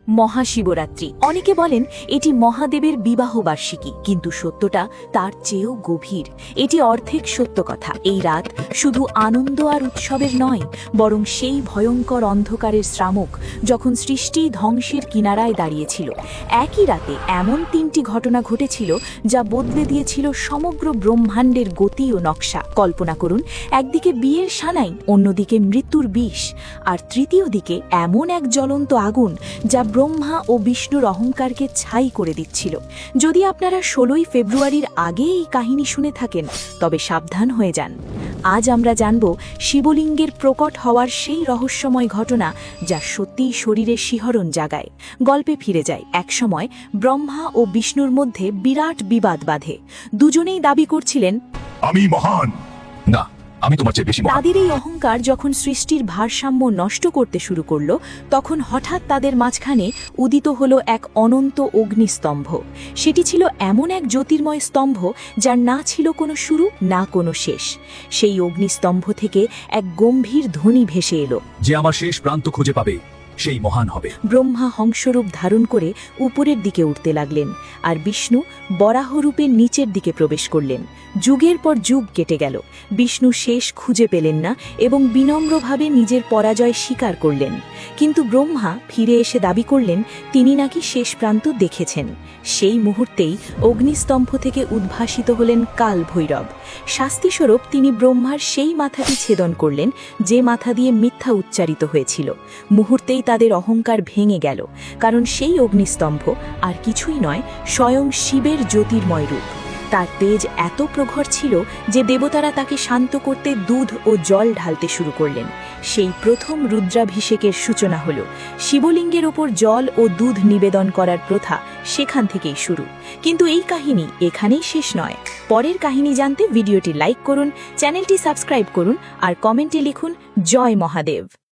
মহাশিবরাত্রি। অনেকে বলেন এটি মহাদেবের বিবাহ বার্ষিকী, কিন্তু সত্যটা তার চেয়েও গভীর। এটি অর্ধেক সত্য কথা। এই রাত শুধু আনন্দ আর উৎসবের নয়, বরং সেই ভয়ঙ্কর অন্ধকারের শ্রামক যখন সৃষ্টি ধ্বংসের কিনারায় দাঁড়িয়েছিল। একই রাতে এমন তিনটি ঘটনা ঘটেছিল যা বদলে দিয়েছিল সমগ্র ব্রহ্মাণ্ডের গতি ও নকশা। কল্পনা করুন, একদিকে বিয়ের সানাই, অন্যদিকে মৃত্যুর বিষ, আর তৃতীয় দিকে এমন এক জ্বলন্ত আগুন যা ব্রহ্মা ও বিষ্ণুর অহংকারকে ছাই করে দিচ্ছিল। যদি আপনারা 16ই ফেব্রুয়ারির আগে এই কাহিনী শুনে থাকেন, তবে সাবধান হয়ে যান। আজ আমরা জানব শিবলিঙ্গের প্রকট হওয়ার সেই রহস্যময় ঘটনা যা সত্যিই শরীরে শিহরণ জাগায়। গল্পে ফিরে যায় একসময় ব্রহ্মা ও বিষ্ণুর মধ্যে বিরাট বিবাদ বাধে। দুজনেই দাবি করছিলেন, আমি মহান। না, আমি তোমার চেয়ে বেশি মহান। তাদের এই অহংকার যখন সৃষ্টির ভারসাম্য নষ্ট করতে শুরু করল, তখন হঠাৎ তাদের মাঝখানে উদিত হলো এক অনন্ত অগ্নিস্তম্ভ। সেটি ছিল এমন এক জ্যোতির্ময় স্তম্ভ যার না ছিল কোনো শুরু, না কোনো শেষ। সেই অগ্নিস্তম্ভ থেকে এক গম্ভীর ধ্বনি ভেসে এলো, যে আমার শেষ প্রান্ত খুঁজে পাবে সেই মহান হবে। ব্রহ্মা হংসরূপ ধারণ করে উপরের দিকে উঠতে লাগলেন, আর বিষ্ণু বরাহরূপে নিচের দিকে প্রবেশ করলেন। যুগের পর যুগ কেটে গেল, বিষ্ণু শেষ খুঁজে পেলেন না এবং বিনম্রভাবে নিজের পরাজয় স্বীকার করলেন। কিন্তু ব্রহ্মা ফিরে এসে দাবি করলেন তিনি নাকি শেষ প্রান্ত দেখেছেন। সেই মুহূর্তেই অগ্নিস্তম্ভ থেকে উদ্ভাসিত হলেন কাল ভৈরব। শাস্তিস্বরূপ তিনি ব্রহ্মার সেই মাথাটি ছেদন করলেন যে মাথা দিয়ে মিথ্যা উচ্চারিত হয়েছিল। মুহূর্তেই তাদের অহংকার ভেঙে গেল, কারণ সেই অগ্নিস্তম্ভ আর কিছুই নয়, স্বয়ং শিবের জ্যোতির্ময় রূপ। তার তেজ এত প্রখর ছিল যে দেবতারা তাকে শান্ত করতে দুধ ও জল ঢালতে শুরু করলেন। সেই প্রথম রুদ্রাভিষেকের সূচনা হল। শিবলিঙ্গের ওপর জল ও দুধ নিবেদন করার প্রথা সেখান থেকেই শুরু। কিন্তু এই কাহিনী এখানেই শেষ নয়। পরের কাহিনী জানতে ভিডিওটি লাইক করুন, চ্যানেলটি সাবস্ক্রাইব করুন আর কমেন্টে লিখুন জয় মহাদেব।